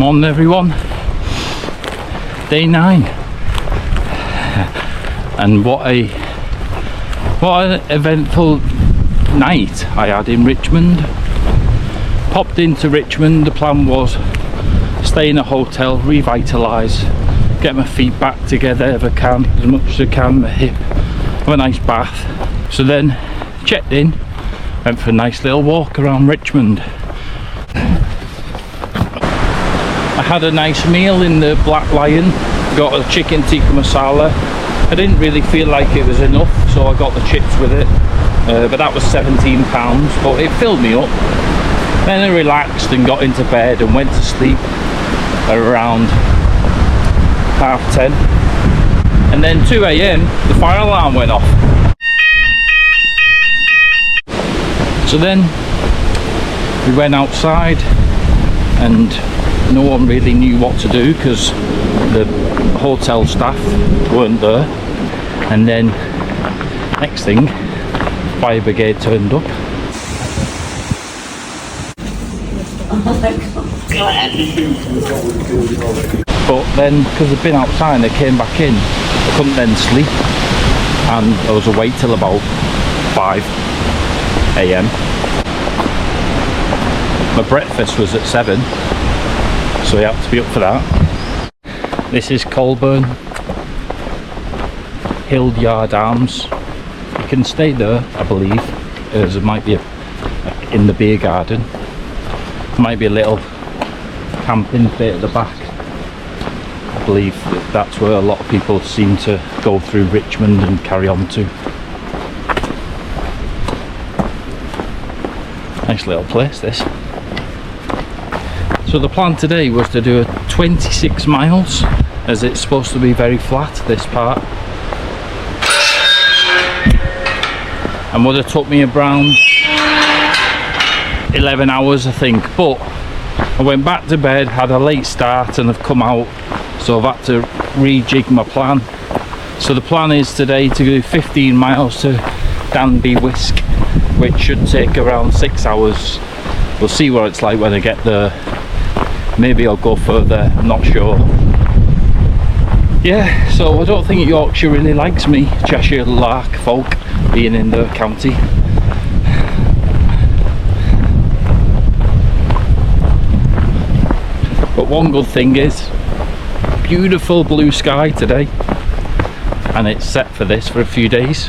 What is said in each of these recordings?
Morning everyone. Day 9. And what an eventful night I had in Richmond. Popped into Richmond. The plan was stay in a hotel, revitalise, get my feet back together if I can, as much as I can, my hip, have a nice bath. So then checked in, went for a nice little walk around Richmond. I had a nice meal in the Black Lion, got a chicken tikka masala. I didn't really feel like it was enough, so I got the chips with it, but that was £17, but it filled me up. Then I relaxed and got into bed and went to sleep around 10:30, and then 2 AM the fire alarm went off. So then we went outside and no one really knew what to do because the hotel staff weren't there. And then next thing, fire brigade turned up. But then because I'd been outside, I came back in, I couldn't then sleep, and I was awake till about 5 AM. My breakfast was at 7, so I had to be up for that. This is Colburn Hildyard Arms. You can stay there, I believe, as it might be in the beer garden. There might be a little camping bit at the back. I believe that's where a lot of people seem to go through Richmond and carry on to. Nice little place, this. So the plan today was to do a 26 miles, as it's supposed to be very flat, this part. And would have took me around 11 hours, I think, but I went back to bed, had a late start, and I've come out, so I've had to rejig my plan. So the plan is today to do 15 miles to Danby Wiske, which should take around 6 hours. We'll see what it's like when I get there. Maybe I'll go further, I'm not sure. Yeah, so I don't think Yorkshire really likes me, Cheshire Lark folk, being in the county. But one good thing is, beautiful blue sky today, and it's set for this for a few days.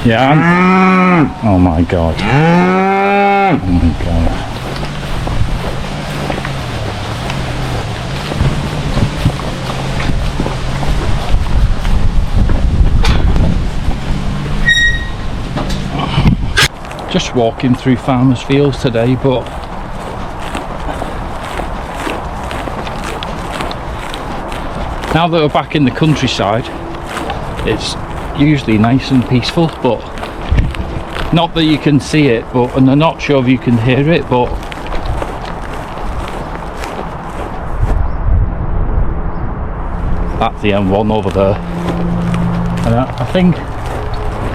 Yeah. Oh my god. Oh my god. Just walking through farmers' fields today, but now that we're back in the countryside, it's usually nice and peaceful, but not that you can see it, but, and I'm not sure if you can hear it, but that's the M1 over there, and I think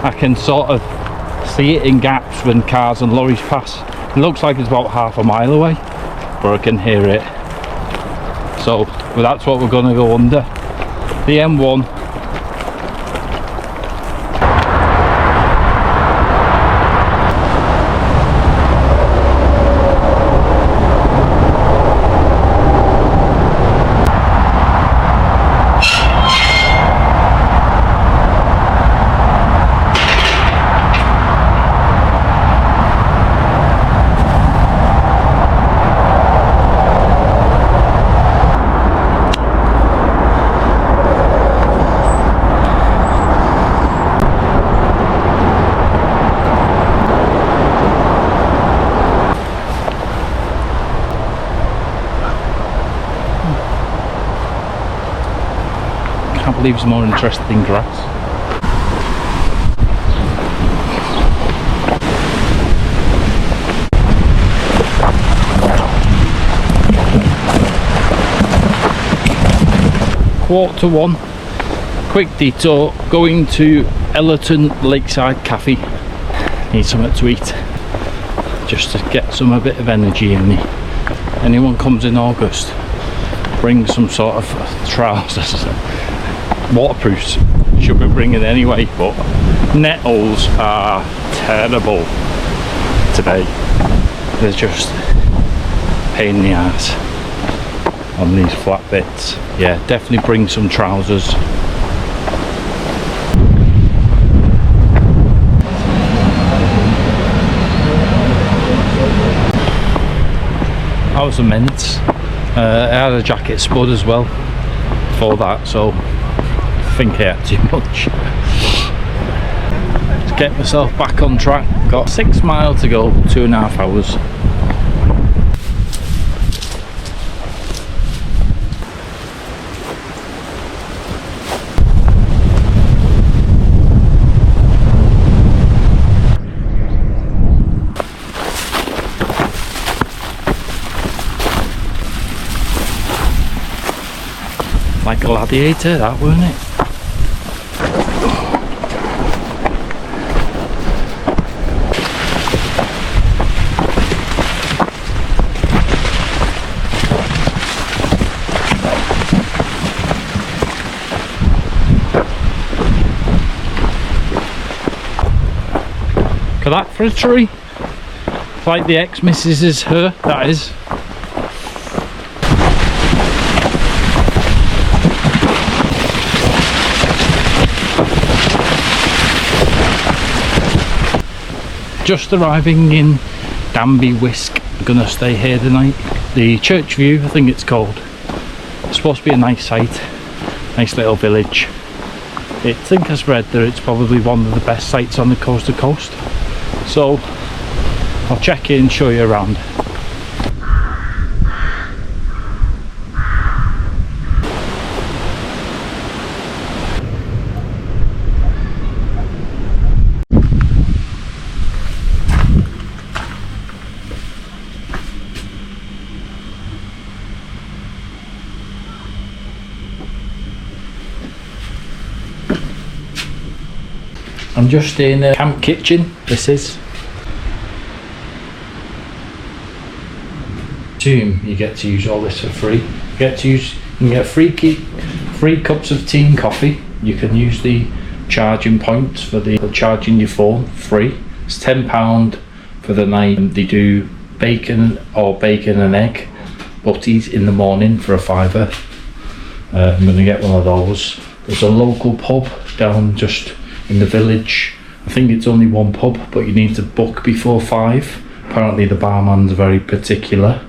I can sort of see it in gaps when cars and lorries pass. It looks like it's about half a mile away, but I can hear it. So well, that's what we're going to go under, the M1. Can't believe it's more interesting than grass. Quarter to 1, quick detour going to Ellerton Lakeside Cafe. Need something to eat just to get a bit of energy in me. Anyone comes in August, bring some sort of trousers. Waterproofs should be bringing anyway, but nettles are terrible today. They're just a pain in the ass on these flat bits. Yeah, definitely bring some trousers. That was immense. I had a jacket spud as well for that, so I think I had too much. Let's get myself back on track. Got 6 miles to go, 2.5 hours. Like a gladiator, that, weren't it? Look at that for a tree. It's like the ex-missus's her, that is. Just arriving in Danby Wiske. I'm gonna stay here tonight. The Church View, I think it's called. It's supposed to be a nice site, nice little village. I think I read that it's probably one of the best sites on the coast to coast. So I'll check in and show you around. I'm just in a camp kitchen. This is. You get to use all this for free. You can get free cups of tea and coffee. You can use the charging points for charging your phone free. It's £10 for the night. They do bacon and egg butties in the morning for a £5. I'm going to get one of those. There's a local pub down just in the village. I think it's only one pub, but you need to book before 5. Apparently the barman's very particular.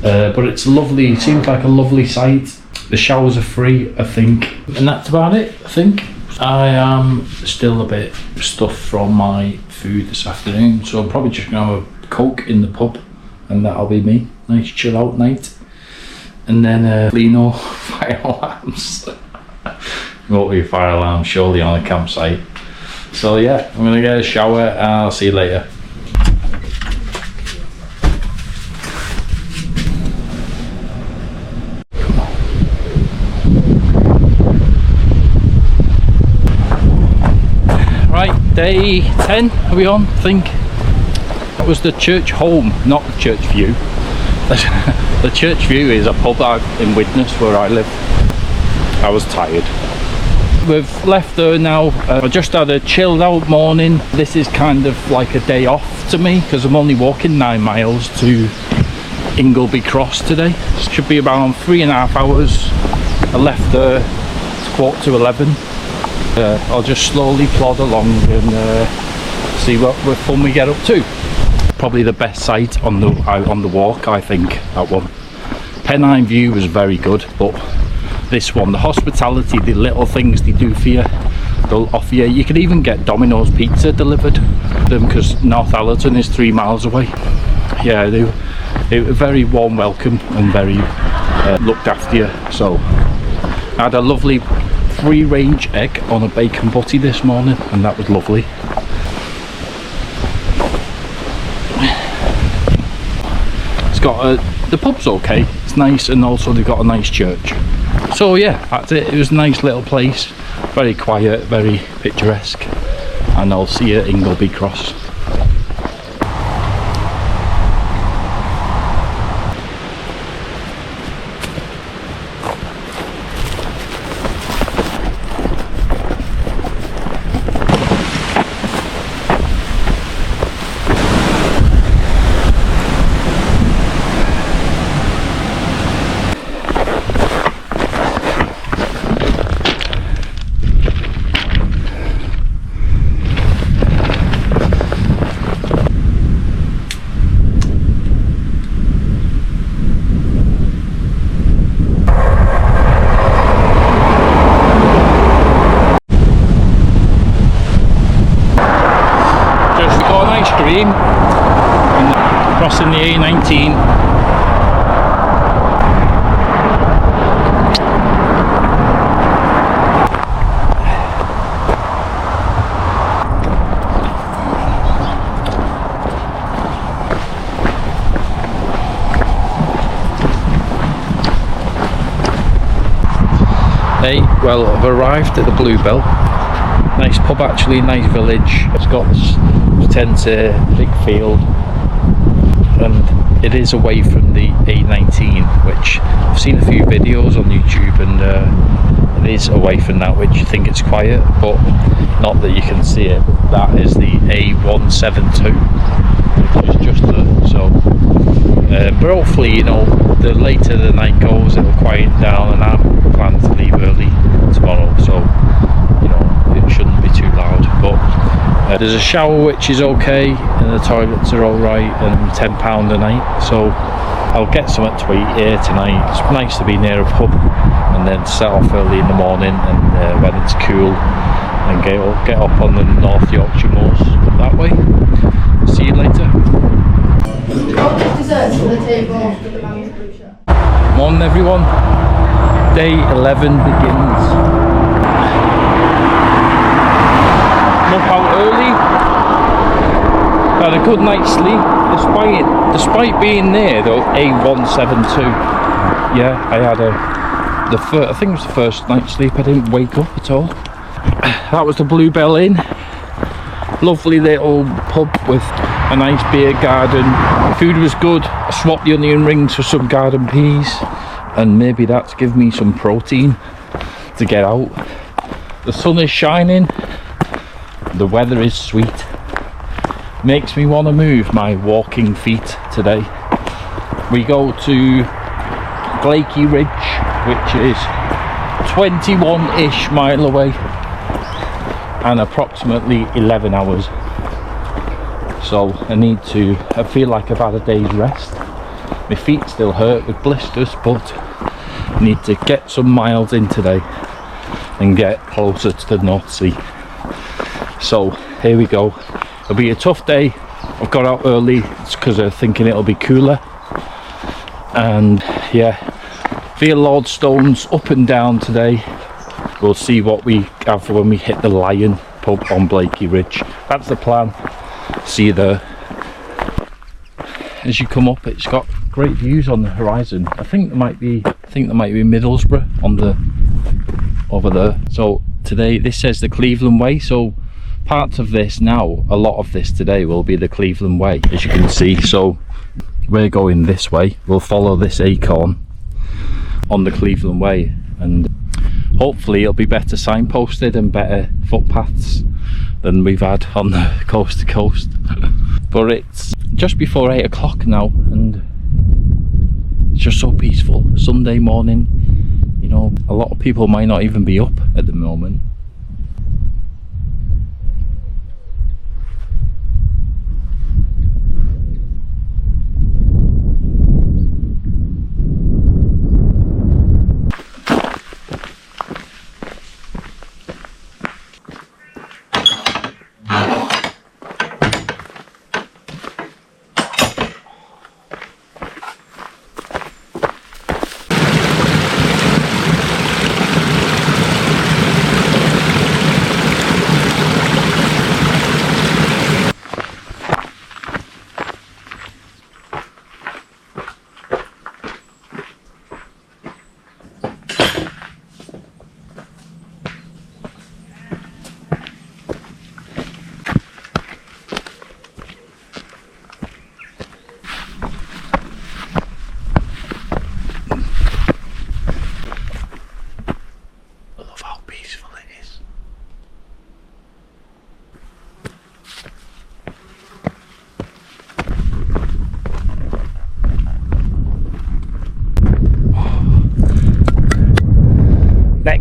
But it's lovely, seems like a lovely site. The showers are free, I think. And that's about it, I think. I am still a bit stuffed from my food this afternoon, so I'm probably just going to have a Coke in the pub, and that'll be me. Nice chill out night. And then Lino fire alarms. Won't be a fire alarm surely on a campsite. So yeah, I'm gonna get a shower and I'll see you later. Come on. Right, day 10 are we on, I think. That was the church home, not the church view. The church view is a pub out in Widnes where I live. I was tired. We've left there now. I just had a chilled out morning. This is kind of like a day off to me because I'm only walking 9 miles to Ingleby Cross today. Should be around 3.5 hours. I left there at 11:15. I'll just slowly plod along and see what fun we get up to. Probably the best site on the walk, I think, that one. Pennine View was very good, but this one, the hospitality, the little things they do for you, they'll offer you. You can even get Domino's pizza delivered them because North Allerton is 3 miles away. Yeah, they were very warm welcome and very looked after you. So I had a lovely free range egg on a bacon butty this morning, and that was lovely. It's got the pub's okay, it's nice, and also they've got a nice church. So yeah, that's it. It was a nice little place, very quiet, very picturesque, and I'll see you at Ingleby Cross. Crossing the A19. Hey, well, I've arrived at the Bluebell. Nice pub actually, nice village. It's got this tented big field, and it is away from the A19, which I've seen a few videos on YouTube, and it is away from that, which you think it's quiet, but not that you can see it. That is the A172, which is just there. So but hopefully, you know, the later the night goes, it'll quiet down, and I'm planning to leave early tomorrow, so you know, it shouldn't be too loud. But there's a shower which is okay, and the toilets are alright, and £10 a night, so I'll get something to eat here tonight. It's nice to be near a pub, and then set off early in the morning, and when it's cool, and get up on the North Yorkshire Moors that way. See you later. Morning everyone, day 11 begins. I'm up out early, had a good night's sleep, despite being near the A172. Yeah, I had I think it was the first night's sleep. I didn't wake up at all. That was the Bluebell Inn, lovely little pub with a nice beer garden. Food was good. I swapped the onion rings for some garden peas, and maybe that's given me some protein to get out. The sun is shining, the weather is sweet, makes me want to move my walking feet today. We go to Blakey Ridge, which is 21-ish mile away, and approximately 11 hours. So I feel like I've had a day's rest. My feet still hurt with blisters, but I need to get some miles in today and get closer to the North Sea. So here we go. It'll be a tough day. I've got out early, it's because I'm thinking it'll be cooler. And yeah, via Lordstone's up and down today. We'll see what we have when we hit the Lion pub on Blakey Ridge. That's the plan. See you there. As you come up, it's got great views on the horizon. I think there might be Middlesbrough on the over there. So today this says the Cleveland Way, so parts of this now, a lot of this today will be the Cleveland Way, as you can see. So we're going this way. We'll follow this acorn on the Cleveland Way, and hopefully it'll be better signposted and better footpaths than we've had on the coast to coast. But it's just before 8 o'clock now, and it's just so peaceful. Sunday morning, you know, a lot of people might not even be up at the moment.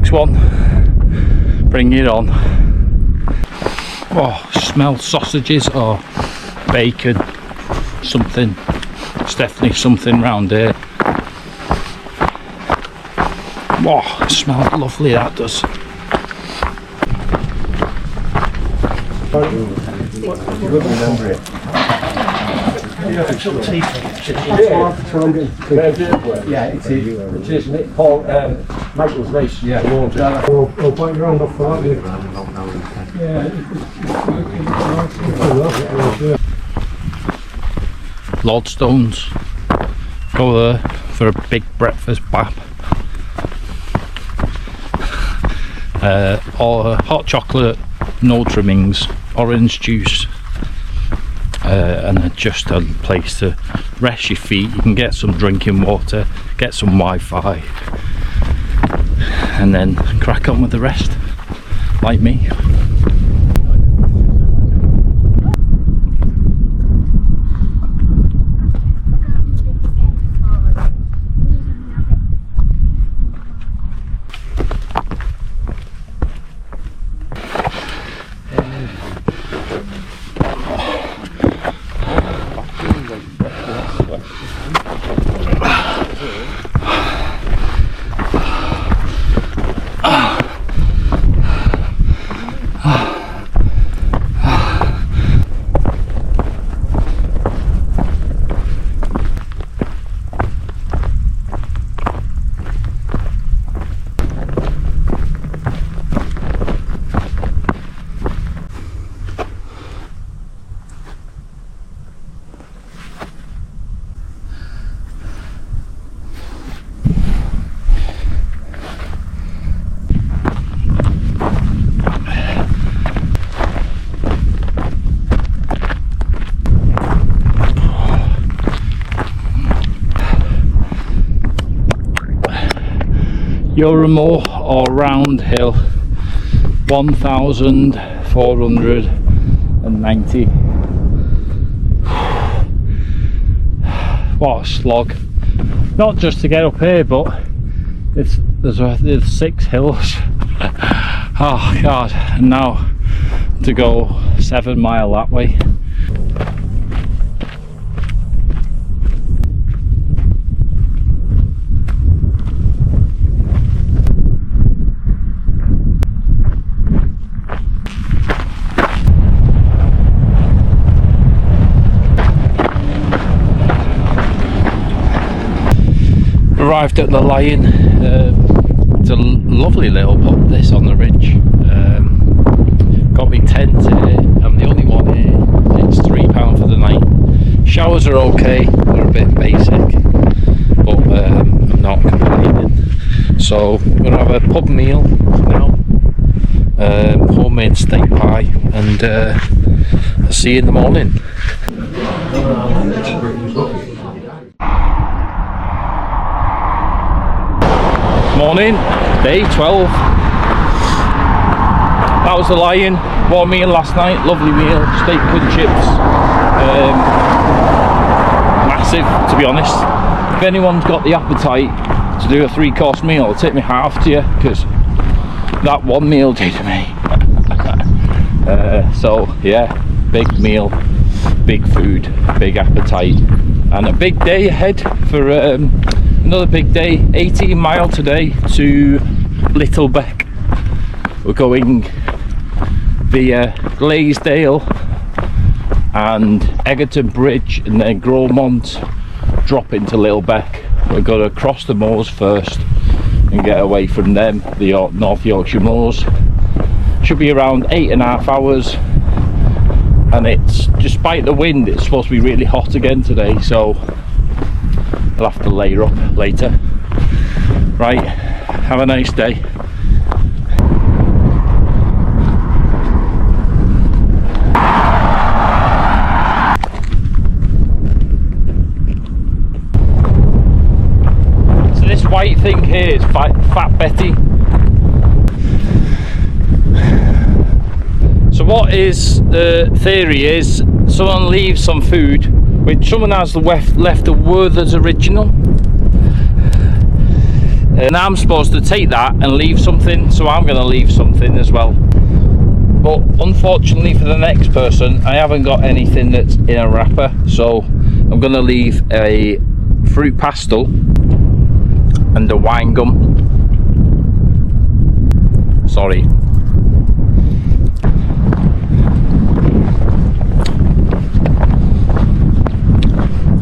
next one. Bring it on. Oh, smell sausages or bacon. Something. It's definitely something round here. Oh, it smells lovely, that does. You wouldn't remember it. Yeah, it is. It is. Paul, Michael's race. Yeah. We'll point round off for that. Yeah. Lodstones. Go there for a big breakfast bap. Or hot chocolate, no trimmings, orange juice, and just a place to rest your feet. You can get some drinking water, get some Wi-Fi, and then crack on with the rest, like me. Yorkshire Moor or round hill, 1,490. What a slog! Not just to get up here, but there's 6 hills. Oh God! And now to go 7 miles that way. Arrived at the Lion. It's a lovely little pub, this, on the ridge. Got me tent here. I'm the only one here. It's £3 for the night. Showers are okay, they're a bit basic, but I'm not complaining. So we're gonna have a pub meal now, homemade steak pie, and I'll see you in the morning. Morning, day 12. That was the Lion. Warm meal last night, lovely meal, steak and chips. Massive, to be honest. If anyone's got the appetite to do a 3-course meal, I'll take me half to you, because that one meal did me. So yeah, big meal, big food, big appetite, and a big day ahead for another big day. 18 mile today to LittleBeck. We're going via Glaisdale and Egerton Bridge, and then Gromont, drop into LittleBeck. We're going to cross the moors first and get away from them, the North Yorkshire Moors. Should be around 8.5 hours, and it's, despite the wind, it's supposed to be really hot again today, so I'll have to layer up later. Right, have a nice day. So this white thing here is Fat Betty. So what is the theory is, someone leaves some food, which someone has left a Werther's original, and I'm supposed to take that and leave something, so I'm going to leave something as well. But unfortunately for the next person, I haven't got anything that's in a wrapper, so I'm going to leave a fruit pastel and a wine gum. Sorry.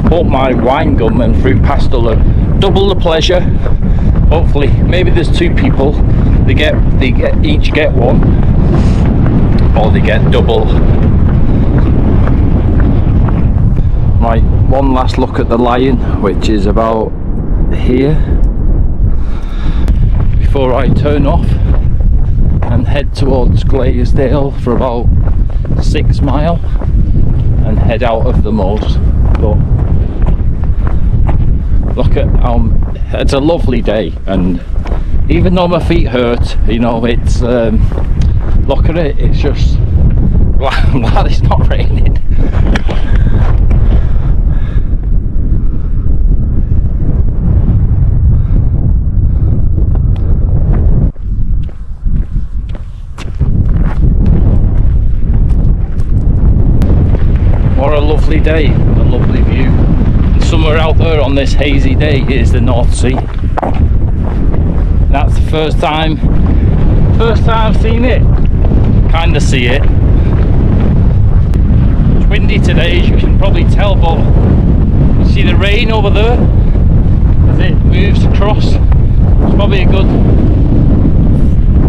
Hope my wine gum and fruit pastel are double the pleasure. Hopefully, maybe there's two people. They each get one, or they get double. Right, one last look at the lion, which is about here, before I turn off and head towards Glaisdale for about 6 miles and head out of the moors. But look at it's a lovely day, and even though my feet hurt, you know, it's look at it, it's just I'm glad it's not raining. What a lovely day, a lovely view. And somewhere out there on this hazy day is the North Sea. That's the first time I've seen it. Kinda see it. It's windy today, as you can probably tell, but you see the rain over there as it moves across. It's probably a good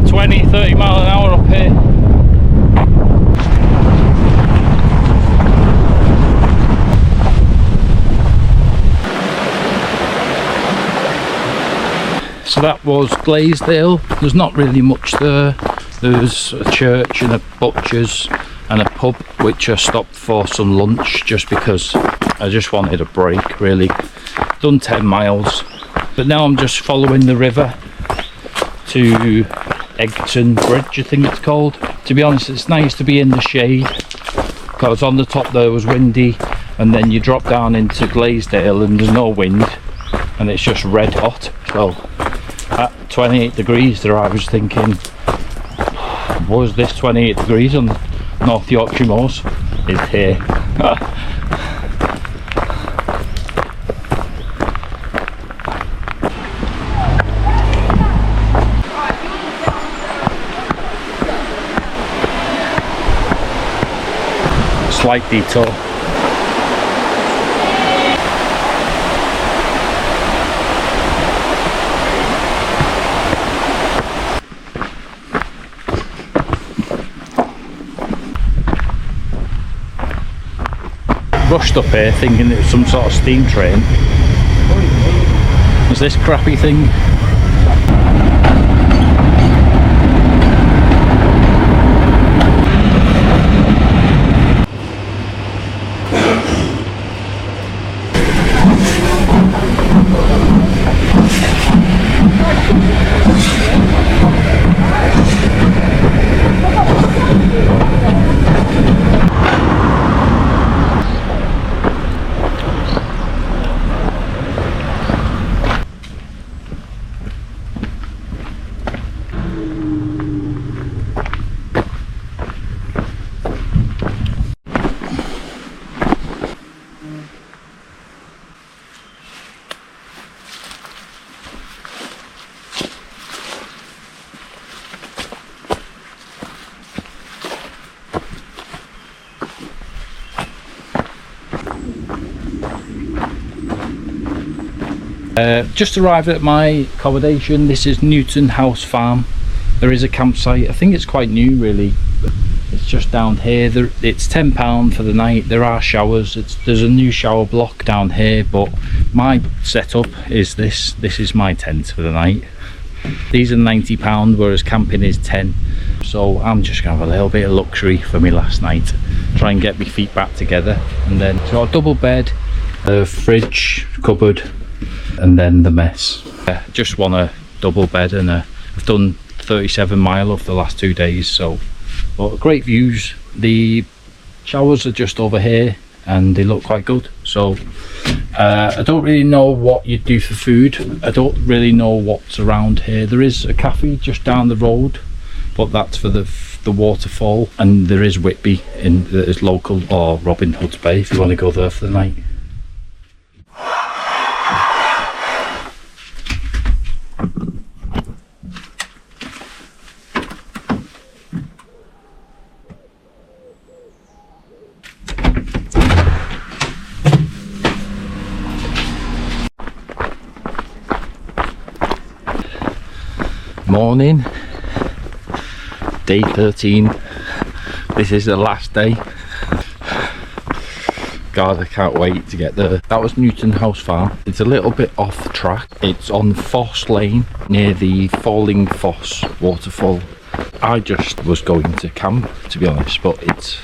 20-30 miles an hour up here. So that was Glaisdale. There's not really much there. There's a church and a butcher's and a pub, which I stopped for some lunch just because I just wanted a break, really. Done 10 miles, but now I'm just following the river to Egton Bridge, I think it's called. To be honest, it's nice to be in the shade, because on the top there was windy, and then you drop down into Glaisdale and there's no wind and it's just red hot. So at 28 degrees there, I was thinking, was this 28 degrees on North Yorkshire Moors? Is here. Slight detour. Rushed up here thinking it was some sort of steam train. Was this crappy thing? Just arrived at my accommodation. This is Newton House Farm. There is a campsite. I think it's quite new, really. It's just down here. It's £10 for the night. There are showers. There's a new shower block down here, but my setup is this. This is my tent for the night. These are £90, whereas camping is 10. So I'm just gonna have a little bit of luxury for me last night. Try and get my feet back together, and then got a double bed, a fridge, cupboard, and then the mess. Just want a double bed, and I've done 37 miles over the last 2 days, so but great views. The showers are just over here and they look quite good, so I don't really know what you do for food. I don't really know what's around here. There is a cafe just down the road, but that's for the waterfall, and there is Whitby that is local, or Robin Hood's Bay if you want to go there for the night. Morning, day 13. This is the last day. God, I can't wait to get there. That was Newton House Farm. It's a little bit off the track. It's on Foss Lane near the Falling Foss waterfall. I just was going to camp, to be honest, but it's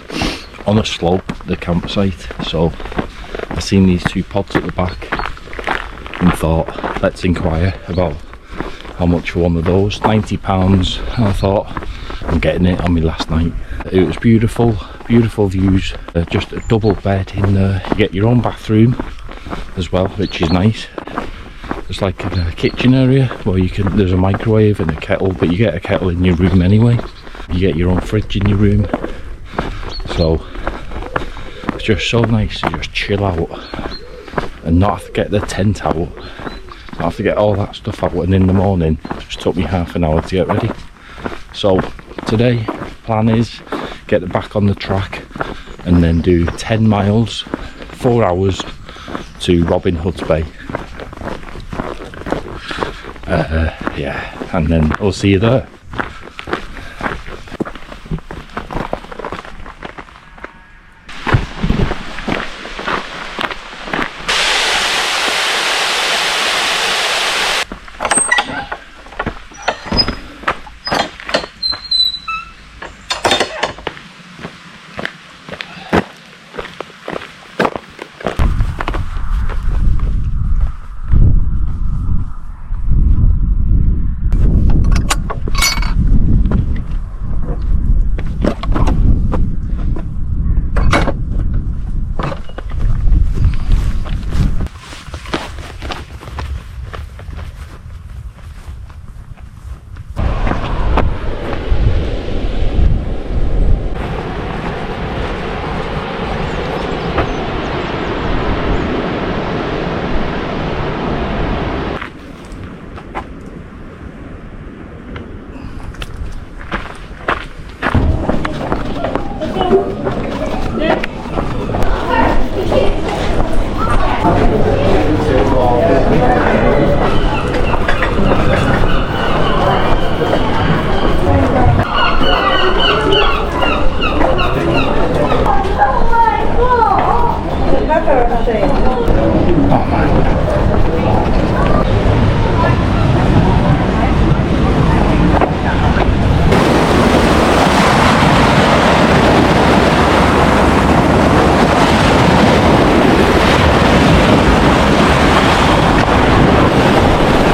on a slope, the campsite. So I seen these two pods at the back and thought, let's inquire about how much for one of those. £90. And I thought, I'm getting it on my last night. It was beautiful, beautiful views. Just a double bed in there. You get your own bathroom as well, which is nice. There's like a kitchen area where you can, there's a microwave and a kettle, but you get a kettle in your room anyway. You get your own fridge in your room. So it's just so nice to just chill out and not have to get the tent out. I have to get all that stuff out, and in the morning it just took me half an hour to get ready. So today plan is get back on the track and then do 10 miles, 4 hours to Robin Hood's Bay. Yeah, and then I'll see you there.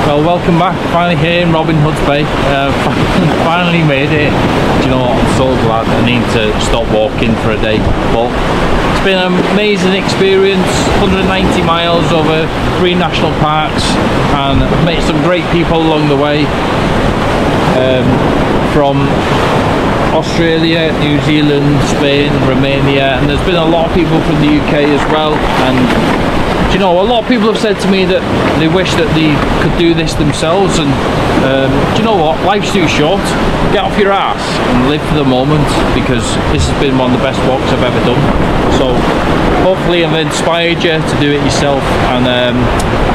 Well, welcome back. Finally here in Robin Hood's Bay. Finally made it. Do you know what? I'm so glad. I need to stop walking for a day. But it's been an amazing experience. 190 miles over 3 national parks, and I've met some great people along the way. From Australia, New Zealand, Spain, Romania, and there's been a lot of people from the UK as well. And do you know, a lot of people have said to me that they wish that they could do this themselves, and do you know what, life's too short. Get off your ass and live for the moment, because this has been one of the best walks I've ever done. So hopefully I've inspired you to do it yourself, and I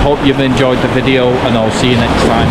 hope you've enjoyed the video, and I'll see you next time.